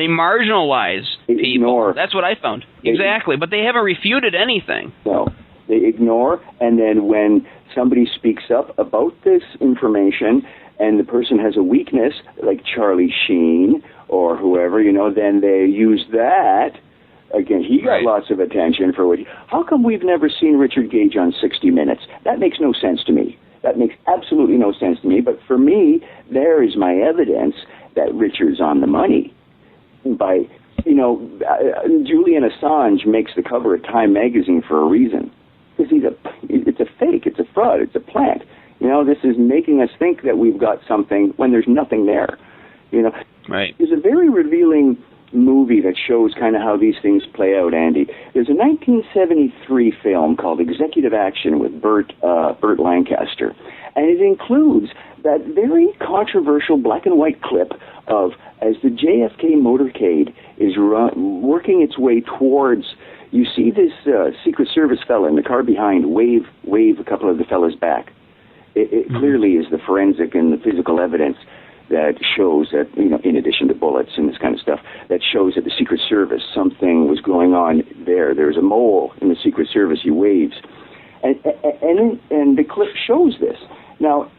marginalize people. Ignore. That's what I found. Exactly. But they haven't refuted anything. No. They ignore, and then when somebody speaks up about this information and the person has a weakness, like Charlie Sheen or whoever, then they use that. Again, he got lots of attention for what. How come we've never seen Richard Gage on 60 Minutes? That makes no sense to me. That makes absolutely no sense to me. But for me, there is my evidence that Richard's on the money. By, Julian Assange makes the cover of Time magazine for a reason. Because it's a fake, it's a fraud, it's a plant. This is making us think that we've got something when there's nothing there. Right. There's a very revealing movie that shows kind of how these things play out, Andy. There's a 1973 film called Executive Action with Burt Lancaster, and it includes that very controversial black and white clip of as the JFK motorcade is working its way towards. You see this Secret Service fella in the car behind wave a couple of the fellas back. It clearly is the forensic and the physical evidence that shows that, in addition to bullets and this kind of stuff, that shows that the Secret Service, something was going on there. There's a mole in the Secret Service. He waves. And the clip shows this. Now,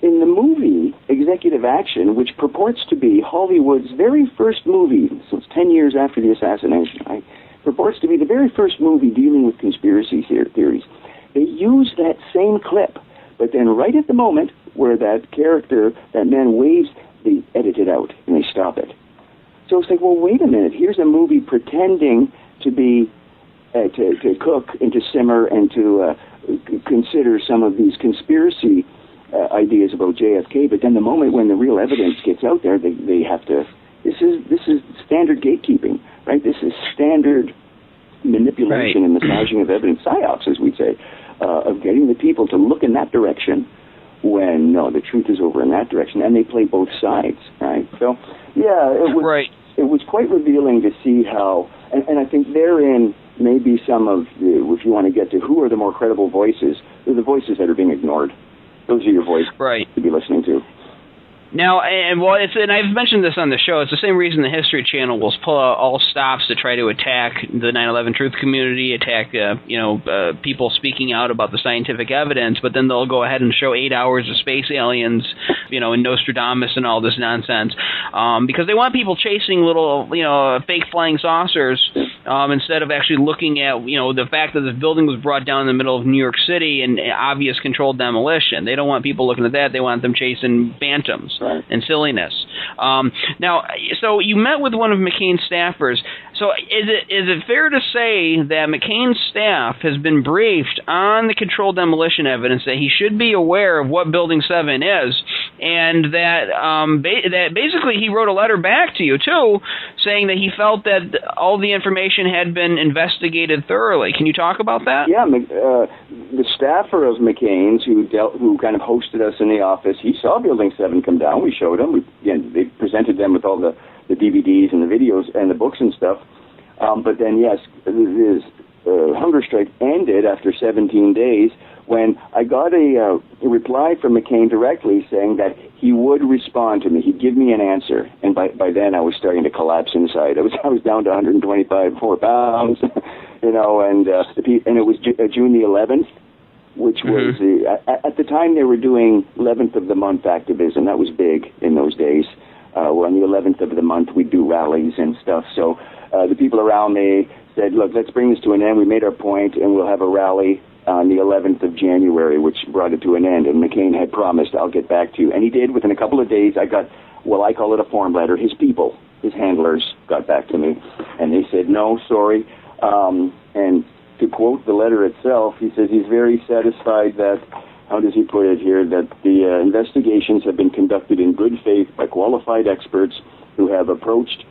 in the movie Executive Action, which purports to be Hollywood's very first movie, so it's 10 years after the assassination, right? Purports to be the very first movie dealing with conspiracy theories. They use that same clip, but then right at the moment where that character, that man waves, they edit it out and they stop it. So it's like, well, wait a minute. Here's a movie pretending to be, to cook and to simmer and to consider some of these conspiracy ideas about JFK, but then the moment when the real evidence gets out there, they have to. This is standard gatekeeping, right? This is standard manipulation and massaging of evidence, psyops, as we'd say. of getting the people to look in that direction when, no, the truth is over in that direction, and they play both sides, right? So, yeah, it was quite revealing to see how, and I think therein maybe some of the, if you want to get to who are the more credible voices, they're the voices that are being ignored. Those are your voices to be listening to. Now, and I've mentioned this on the show, it's the same reason the History Channel will pull out all stops to try to attack the 9/11 truth community, attack people speaking out about the scientific evidence, but then they'll go ahead and show 8 hours of space aliens, and Nostradamus and all this nonsense, because they want people chasing little, fake flying saucers instead of actually looking at, the fact that this building was brought down in the middle of New York City and obvious controlled demolition. They don't want people looking at that. They want them chasing phantoms and silliness. Now, so you met with one of McCain's staffers. So is it fair to say that McCain's staff has been briefed on the controlled demolition evidence, that he should be aware of what Building 7 is, and that that basically he wrote a letter back to you, too, saying that he felt that all the information had been investigated thoroughly. Can you talk about that? Yeah, the staffer of McCain's who kind of hosted us in the office, he saw Building 7 come down. We showed him. They presented them with all the DVDs and the videos and the books and stuff. But then, yes, his hunger strike ended after 17 days when I got a reply from McCain directly saying that he would respond to me. He'd give me an answer. And by then I was starting to collapse inside. I was down to 125 pounds, and it was June the 11th, which was at the time they were doing 11th of the month activism. That was big in those days. On the 11th of the month, we'd do rallies and stuff. So the people around me said, look, let's bring this to an end. We made our point, and we'll have a rally on the 11th of January, which brought it to an end. And McCain had promised, I'll get back to you. And he did. Within a couple of days, I got, I call it a form letter. His people, his handlers, got back to me. And they said, no, sorry. And to quote the letter itself, he says he's very satisfied that, how does he put it here, that the investigations have been conducted in good faith by qualified experts who have approached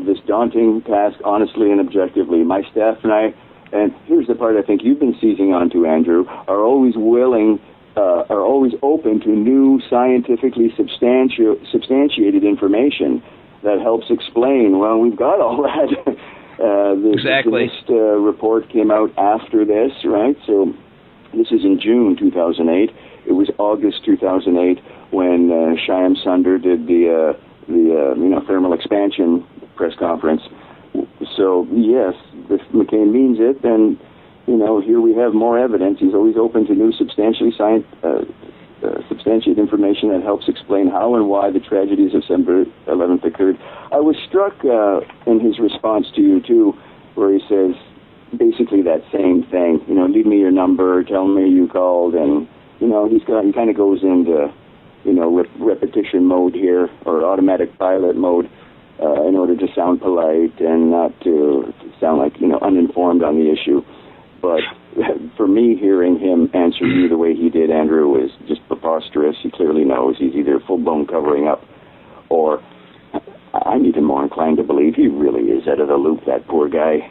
this daunting task honestly and objectively. My staff and I, and here's the part I think you've been seizing onto, Andrew, are always open to new scientifically substantiated information that helps explain, well, we've got all that. Exactly. This report came out after this, right? So this is in June 2008. It was August 2008 when Shyam Sunder did the thermal expansion press conference. So yes, if McCain means it, then here we have more evidence. He's always open to new substantiated information that helps explain how and why the tragedies of September 11th occurred. I was struck in his response to you too, where he says basically that same thing. Leave me your number, tell me you called, and he kind of goes into repetition mode here, or automatic pilot mode, in order to sound polite and not to sound like uninformed on the issue. But for me, hearing him answer you the way he did, Andrew, is just preposterous. He clearly knows he's either full-blown covering up, or I'm even more inclined to believe he really is out of the loop, that poor guy.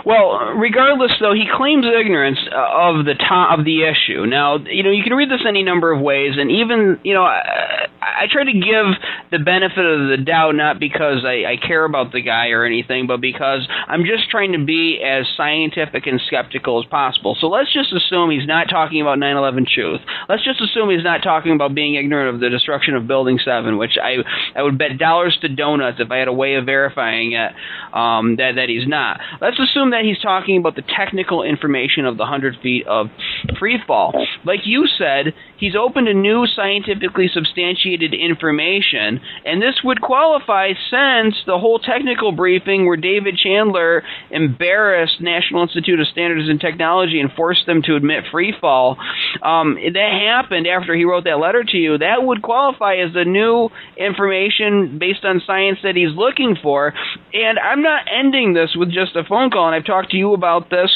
Well, regardless, though, he claims ignorance of the issue. Now, you can read this any number of ways, and even, I try to give the benefit of the doubt, not because I care about the guy or anything, but because I'm just trying to be as scientific and skeptical as possible. So let's just assume he's not talking about 9/11 truth. Let's just assume he's not talking about being ignorant of the destruction of Building 7, which I would bet dollars to donuts if I had a way of verifying it, that he's not. Let's assume that he's talking about the technical information of the 100 feet of free fall. Like you said, he's open to new scientifically substantiated information, and this would qualify since the whole technical briefing where David Chandler embarrassed National Institute of Standards and Technology and forced them to admit free fall. That happened after he wrote that letter to you. That would qualify as the new information based on science that he's looking for. And I'm not ending this with just a phone call, and I've talked to you about this.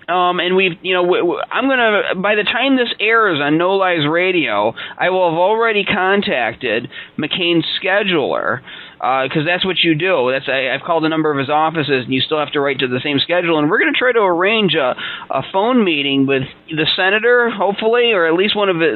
And we've, I'm going to, by the time this airs on No Lies Radio, I will have already contacted McCain's scheduler because that's what you do. I've called a number of his offices, and you still have to write to the same schedule. And we're going to try to arrange a phone meeting with the senator, hopefully, or at least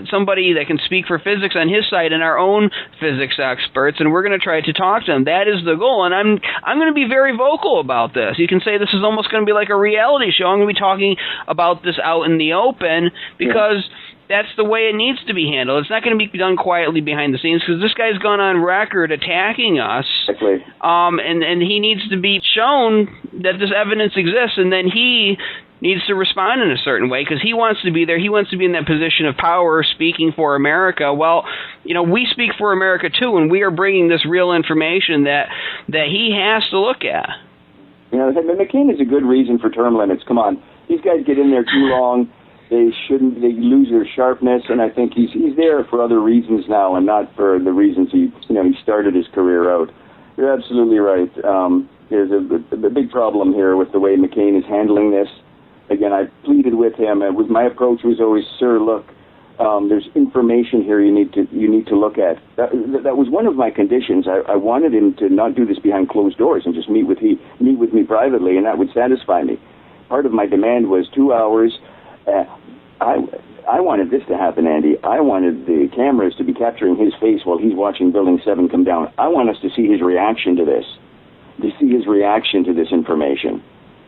somebody that can speak for physics on his side and our own physics experts. And we're going to try to talk to him. That is the goal. And I'm going to be very vocal about this. You can say this is almost going to be like a reality show. I'm going to be talking about this out in the open because that's the way it needs to be handled. It's not going to be done quietly behind the scenes because this guy's gone on record attacking us. Exactly. And he needs to be shown that this evidence exists, and then he needs to respond in a certain way because he wants to be there. He wants to be in that position of power speaking for America. Well, we speak for America too, and we are bringing this real information that he has to look at. McCain is a good reason for term limits. Come on. These guys get in there too long. They lose their sharpness, and I think he's there for other reasons now and not for the reasons he started his career out. You're absolutely right. There's a big problem here with the way McCain is handling this. Again, I pleaded with him. My approach was always, sir, look, there's information here you need to look at. That was one of my conditions. I wanted him to not do this behind closed doors and just meet with me privately, and that would satisfy me. Part of my demand was 2 hours. I wanted this to happen, Andy. I wanted the cameras to be capturing his face while he's watching Building 7 come down. I want us to see his reaction to this, information.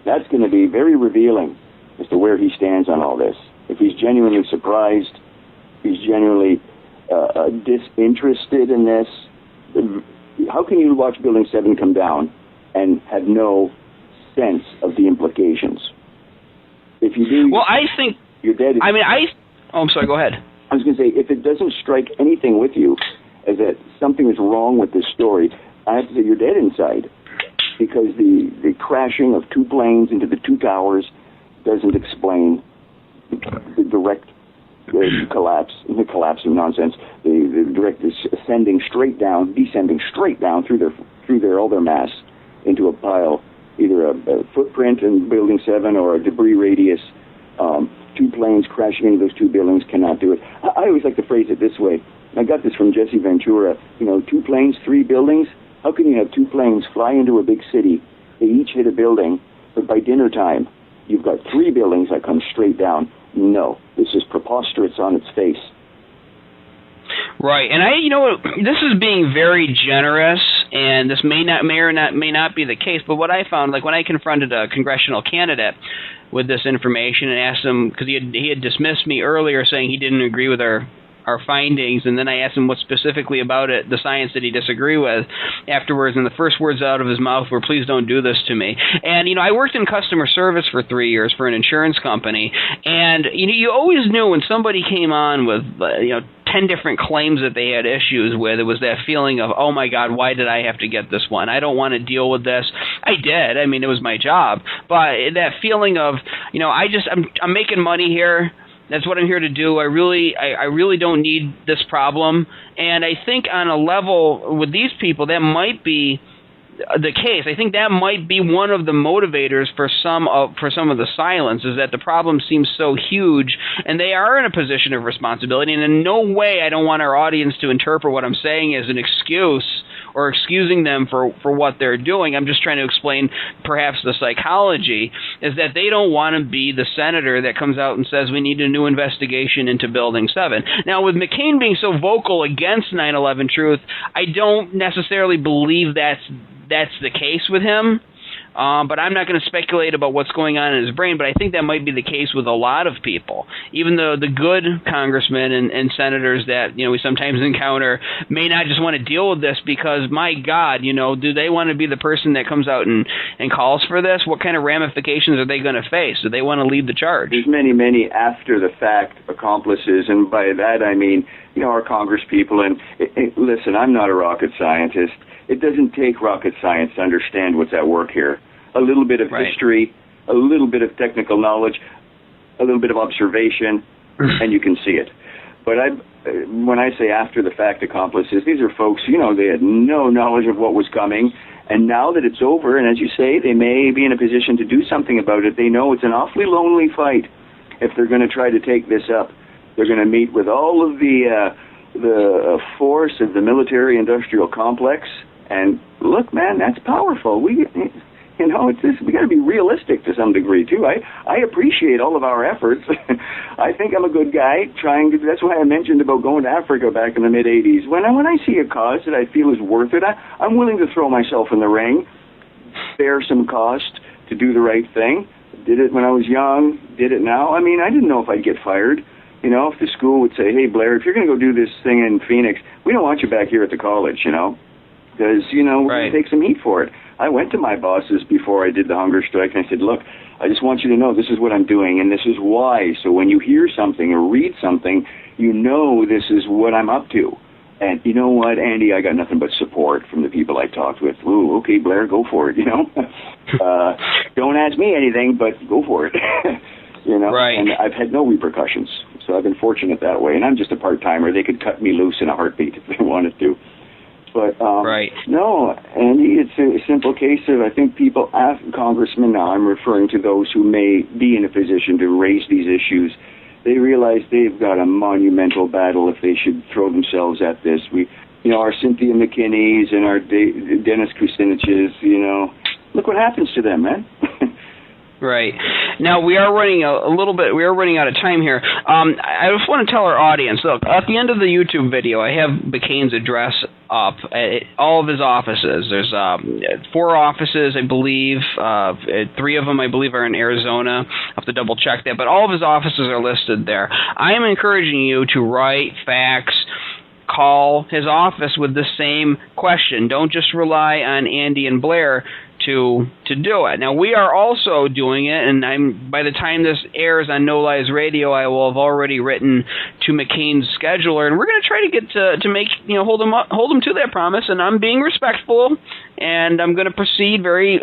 That's going to be very revealing as to where he stands on all this. If he's genuinely surprised, he's genuinely disinterested in this. How can you watch Building 7 come down and have no sense of the implications? If you do, well, I think you're dead. I'm sorry. Go ahead. I was going to say, if it doesn't strike anything with you as that something is wrong with this story, I have to say you're dead inside, because the crashing of two planes into the two towers doesn't explain the direct the collapsing nonsense. The direct is descending straight down through all their mass into a pile. Either a footprint in Building 7 or a debris radius. Two planes crashing into those two buildings cannot do it. I always like to phrase it this way. I got this from Jesse Ventura. 2 planes, 3 buildings. How can you have 2 planes fly into a big city? They each hit a building, but by dinner time, you've got 3 buildings that come straight down. No, this is preposterous on its face. Right, and this is being very generous, and this may not be the case. But what I found, like when I confronted a congressional candidate with this information and asked him, because he had dismissed me earlier, saying he didn't agree with our findings, and then I asked him what specifically about it, the science did he disagree with afterwards, and the first words out of his mouth were, "Please don't do this to me." And I worked in customer service for 3 years for an insurance company, and you always knew when somebody came on with 10 different claims that they had issues with. It was that feeling of, oh my God, why did I have to get this one? I don't want to deal with this. I did. I mean, it was my job. But that feeling of, I'm making money here. That's what I'm here to do. I really don't need this problem. And I think on a level with these people, that might be the case. I think that might be one of the motivators for some of the silence, is that the problem seems so huge, and they are in a position of responsibility. And in no way, I don't want our audience to interpret what I'm saying as an excuse or excusing them for what they're doing. I'm just trying to explain perhaps the psychology, is that they don't want to be the senator that comes out and says we need a new investigation into Building 7. Now, with McCain being so vocal against 9/11 truth, I don't necessarily believe that's the case with him. But I'm not going to speculate about what's going on in his brain, but I think that might be the case with a lot of people. Even though the good congressmen and senators that we sometimes encounter may not just want to deal with this because, my God, do they want to be the person that comes out and calls for this? What kind of ramifications are they going to face? Do they want to lead the charge? There's many after-the-fact accomplices, and by that I mean, our congresspeople. And listen, I'm not a rocket scientist. It doesn't take rocket science to understand what's at work here. A little bit of history, a little bit of technical knowledge, a little bit of observation, and you can see it. But when I say after-the-fact accomplices, these are folks, they had no knowledge of what was coming, and now that it's over, and as you say, they may be in a position to do something about it, they know it's an awfully lonely fight if they're going to try to take this up. They're going to meet with all of the force of the military-industrial complex, And look, man, that's powerful. We got to be realistic to some degree too. I appreciate all of our efforts. I think I'm a good guy trying to. That's why I mentioned about going to Africa back in the mid '80s. When I see a cause that I feel is worth it, I'm willing to throw myself in the ring, bear some cost to do the right thing. Did it when I was young. Did it now. I mean, I didn't know if I'd get fired. You know, if the school would say, "Hey, Blair, if you're going to go do this thing in Phoenix, we don't want you back here at the college," you know, because, you know, we're going to take some heat for it. I went to my bosses before I did the hunger strike, and I said, look, I just want you to know this is what I'm doing, and this is why. So when you hear something or read something, you know this is what I'm up to. And you know what, Andy, I got nothing but support from the people I talked with. Ooh, okay, Blair, go for it, you know. Don't ask me anything, but go for it. You know, right. And I've had no repercussions. So I've been fortunate that way. And I'm just a part-timer. They could cut me loose in a heartbeat if they wanted to. But right. No, Andy, it's a simple case of, I think people ask congressmen now, I'm referring to those who may be in a position to raise these issues, they realize they've got a monumental battle if they should throw themselves at this. Our Cynthia McKinneys and our Dennis Kuciniches, you know, look what happens to them, man. Right. Now, we are running we are running out of time here. I just want to tell our audience, look, at the end of the YouTube video, I have McCain's address up at all of his offices. There's 4 offices, I believe. 3 of them, I believe, are in Arizona. I'll have to double check that. But all of his offices are listed there. I am encouraging you to write, fax, call his office with the same question. Don't just rely on Andy and Blair to do it. Now, we are also doing it, and by the time this airs on No Lies Radio, I will have already written to McCain's scheduler, and we're going to try to get to make, hold him to that promise, and I'm being respectful, and I'm going to proceed very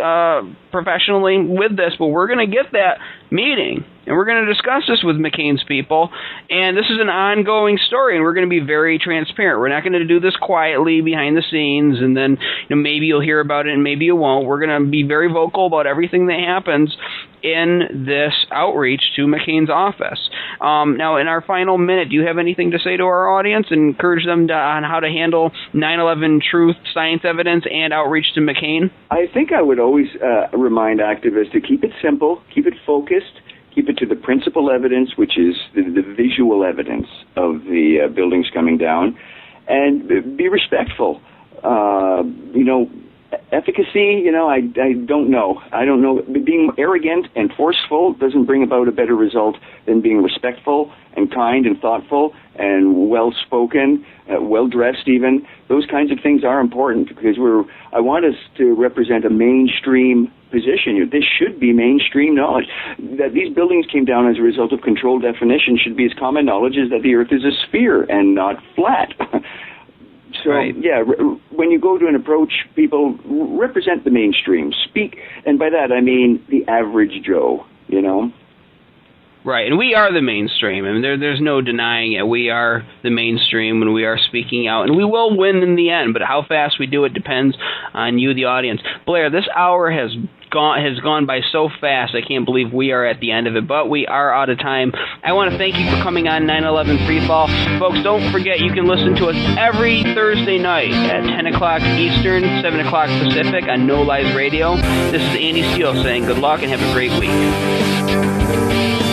professionally with this, but we're going to get that meeting, and we're going to discuss this with McCain's people, and this is an ongoing story, and we're going to be very transparent. We're not going to do this quietly behind the scenes, and then maybe you'll hear about it and maybe you won't. We're going to be very vocal about everything that happens in this outreach to McCain's office. Now, in our final minute, do you have anything to say to our audience and encourage them on how to handle 9/11 truth, science evidence, and outreach to McCain? I think I would always remind activists to keep it simple, keep it focused, keep it to the principal evidence, which is the visual evidence of the buildings coming down, and be respectful. Efficacy, I don't know. I don't know. Being arrogant and forceful doesn't bring about a better result than being respectful and kind and thoughtful and well-spoken, well-dressed even. Those kinds of things are important because I want us to represent a mainstream position. This should be mainstream knowledge. That these buildings came down as a result of controlled definition should be as common knowledge as that the Earth is a sphere and not flat. So, right. Yeah, when you go to an approach, people represent the mainstream. Speak, and by that I mean the average Joe, Right, and we are the mainstream. I mean, there's no denying it. We are the mainstream when we are speaking out, and we will win in the end, but how fast we do it depends on you, the audience. Blair, this hour has gone by so fast, I can't believe we are at the end of it, but we are out of time. I want to thank you for coming on 9/11 Freefall. Folks, don't forget you can listen to us every Thursday night at 10 o'clock Eastern, 7 o'clock Pacific on No Lies Radio. This is Andy Steele saying good luck and have a great week.